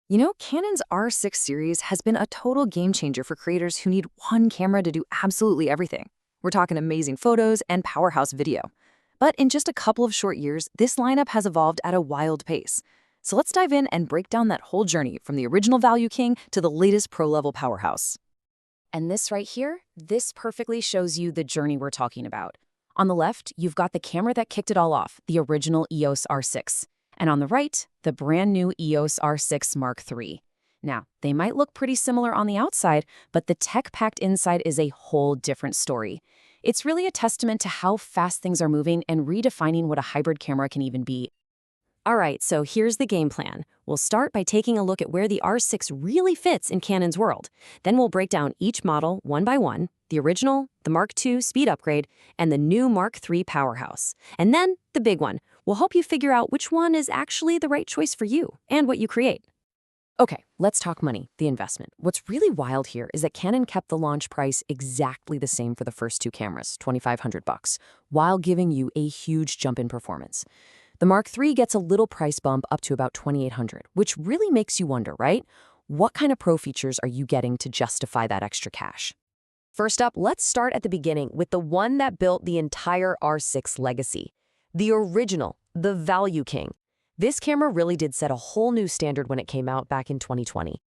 You know, Canon's R6 series has been a total game changer for creators who need one camera to do absolutely everything. We're talking amazing photos and powerhouse video. But in just a couple of short years, this lineup has evolved at a wild pace. So let's dive in and break down that whole journey from the original value king to the latest pro-level powerhouse. And this right here, this perfectly shows you the journey we're talking about. On the left, you've got the camera that kicked it all off, the original EOS R6. And on the right, the brand new EOS R6 Mark III. Now, they might look pretty similar on the outside, but the tech-packed inside is a whole different story. It's really a testament to how fast things are moving and redefining what a hybrid camera can even be. All right, so here's the game plan. We'll start by taking a look at where the R6 really fits in Canon's world. Then we'll break down each model one by one, the original, the Mark II speed upgrade, and the new Mark III powerhouse. And then the big one. We'll help you figure out which one is actually the right choice for you and what you create. Okay, let's talk money, the investment. What's really wild here is that Canon kept the launch price exactly the same for the first two cameras, $2,500, while giving you a huge jump in performance. The Mark III gets a little price bump up to about $2,800, which really makes you wonder, right? What kind of pro features are you getting to justify that extra cash? First up, let's start at the beginning with the one that built the entire R6 legacy. The original, the Value King. This camera really did set a whole new standard when it came out back in 2020.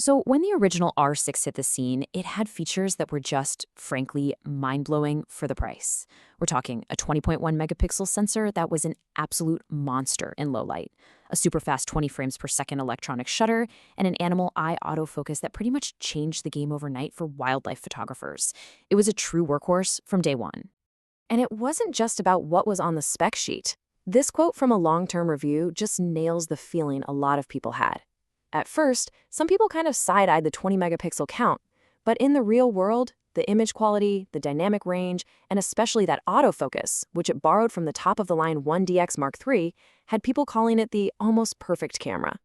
So when the original R6 hit the scene, it had features that were just, frankly, mind-blowing for the price. We're talking a 20.1 megapixel sensor that was an absolute monster in low light, a super fast 20 frames per second electronic shutter, and an animal eye autofocus that pretty much changed the game overnight for wildlife photographers. It was a true workhorse from day one. And it wasn't just about what was on the spec sheet. This quote from a long-term review just nails the feeling a lot of people had. At first, some people kind of side-eyed the 20 megapixel count, but in the real world, the image quality, the dynamic range, and especially that autofocus, which it borrowed from the top-of-the-line 1DX Mark III, had people calling it the almost perfect camera.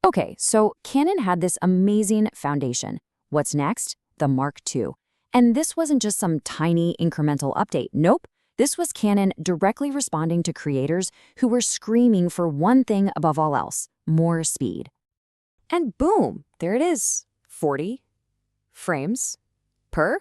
Okay, so Canon had this amazing foundation. What's next? The Mark II. And this wasn't just some tiny incremental update. Nope. This was Canon directly responding to creators who were screaming for one thing above all else: more speed. And boom, there it is, 40 frames per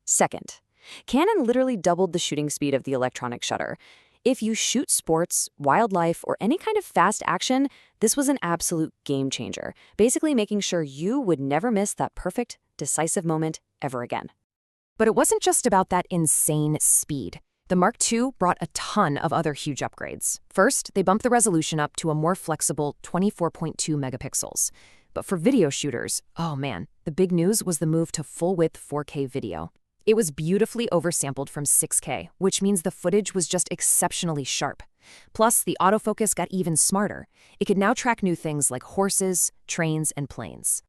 second. Canon literally doubled the shooting speed of the electronic shutter. If you shoot sports, wildlife, or any kind of fast action, this was an absolute game changer, basically making sure you would never miss that perfect, decisive moment ever again. But it wasn't just about that insane speed. The Mark II brought a ton of other huge upgrades. First, they bumped the resolution up to a more flexible 24.2 megapixels. But for video shooters, oh man, the big news was the move to full-width 4K video. It was beautifully oversampled from 6K, which means the footage was just exceptionally sharp. Plus, the autofocus got even smarter. It could now track new things like horses, trains, and planes.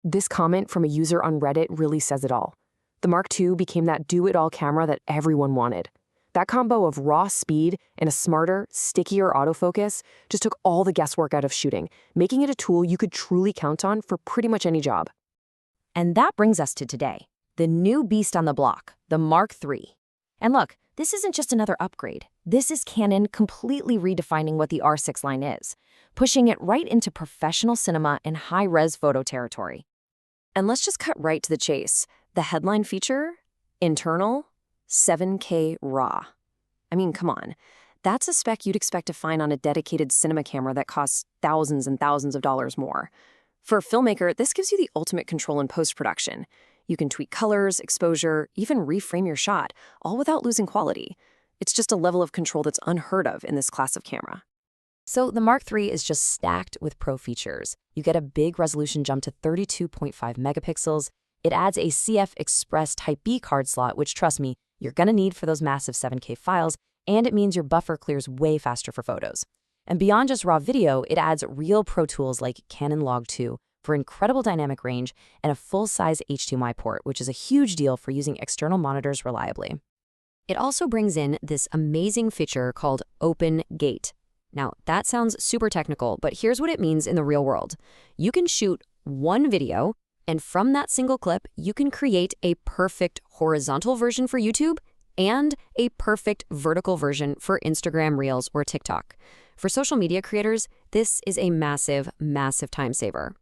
This comment from a user on Reddit really says it all. The Mark II became that do-it-all camera that everyone wanted. That combo of raw speed and a smarter, stickier autofocus just took all the guesswork out of shooting, making it a tool you could truly count on for pretty much any job. And that brings us to today, the new beast on the block, the Mark III. And look, this isn't just another upgrade. This is Canon completely redefining what the R6 line is, pushing it right into professional cinema and high-res photo territory. And let's just cut right to the chase. The headline feature? Internal? 7K RAW. I mean, come on. That's a spec you'd expect to find on a dedicated cinema camera that costs thousands and thousands of dollars more. For a filmmaker, this gives you the ultimate control in post-production. You can tweak colors, exposure, even reframe your shot, all without losing quality. It's just a level of control that's unheard of in this class of camera. So the Mark III is just stacked with pro features. You get a big resolution jump to 32.5 megapixels. It adds a CF Express Type B card slot, which, trust me, you're going to need for those massive 7K files, and it means your buffer clears way faster for photos. And beyond just raw video, it adds real pro tools like Canon Log 2 for incredible dynamic range and a full-size HDMI port, which is a huge deal for using external monitors reliably. It also brings in this amazing feature called Open Gate. Now, that sounds super technical, but here's what it means in the real world. You can shoot one video, and from that single clip, you can create a perfect horizontal version for YouTube and a perfect vertical version for Instagram Reels or TikTok. For social media creators, this is a massive, massive time saver.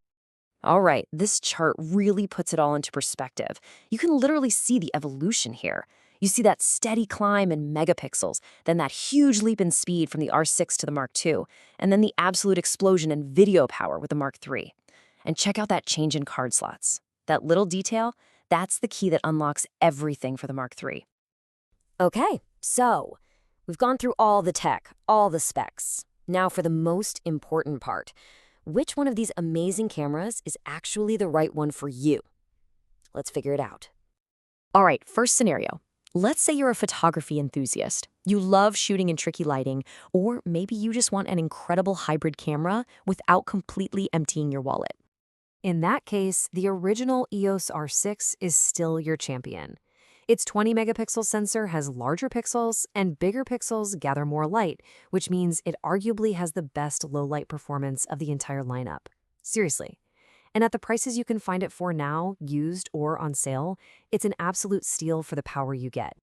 All right, this chart really puts it all into perspective. You can literally see the evolution here. You see that steady climb in megapixels, then that huge leap in speed from the R6 to the Mark II, and then the absolute explosion in video power with the Mark III. And check out that change in card slots. That little detail, that's the key that unlocks everything for the Mark III. Okay, so we've gone through all the tech, all the specs. Now for the most important part. Which one of these amazing cameras is actually the right one for you? Let's figure it out. All right, first scenario. Let's say you're a photography enthusiast. You love shooting in tricky lighting, or maybe you just want an incredible hybrid camera without completely emptying your wallet. In that case, the original EOS R6 is still your champion. Its 20-megapixel sensor has larger pixels, and bigger pixels gather more light, which means it arguably has the best low-light performance of the entire lineup. Seriously. And at the prices you can find it for now, used or on sale, it's an absolute steal for the power you get.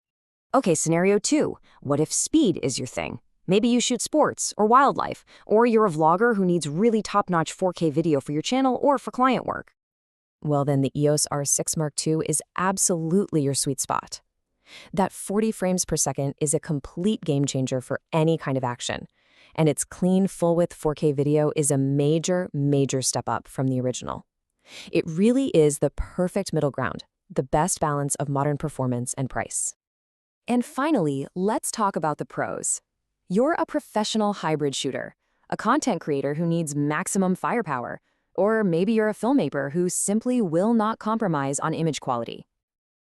Okay, scenario 2. What if speed is your thing? Maybe you shoot sports or wildlife, or you're a vlogger who needs really top-notch 4K video for your channel or for client work. Well, then the EOS R6 Mark II is absolutely your sweet spot. That 40 frames per second is a complete game changer for any kind of action. And its clean, full-width 4K video is a major, major step up from the original. It really is the perfect middle ground, the best balance of modern performance and price. And finally, let's talk about the pros. You're a professional hybrid shooter, a content creator who needs maximum firepower, or maybe you're a filmmaker who simply will not compromise on image quality.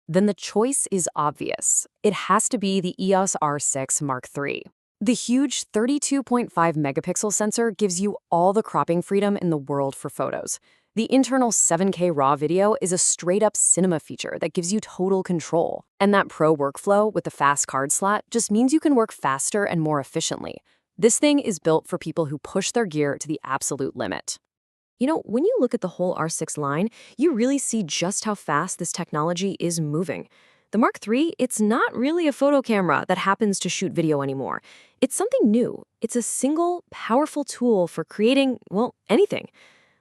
Then the choice is obvious. It has to be the EOS R6 Mark III. The huge 32.5 megapixel sensor gives you all the cropping freedom in the world for photos. The internal 7K RAW video is a straight-up cinema feature that gives you total control. And that pro workflow with the fast card slot just means you can work faster and more efficiently. This thing is built for people who push their gear to the absolute limit. You know, when you look at the whole R6 line, you really see just how fast this technology is moving. The Mark III, it's not really a photo camera that happens to shoot video anymore. It's something new. It's a single, powerful tool for creating, well, anything.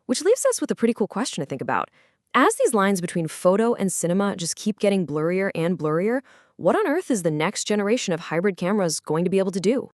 Which leaves us with a pretty cool question to think about. As these lines between photo and cinema just keep getting blurrier and blurrier, what on earth is the next generation of hybrid cameras going to be able to do?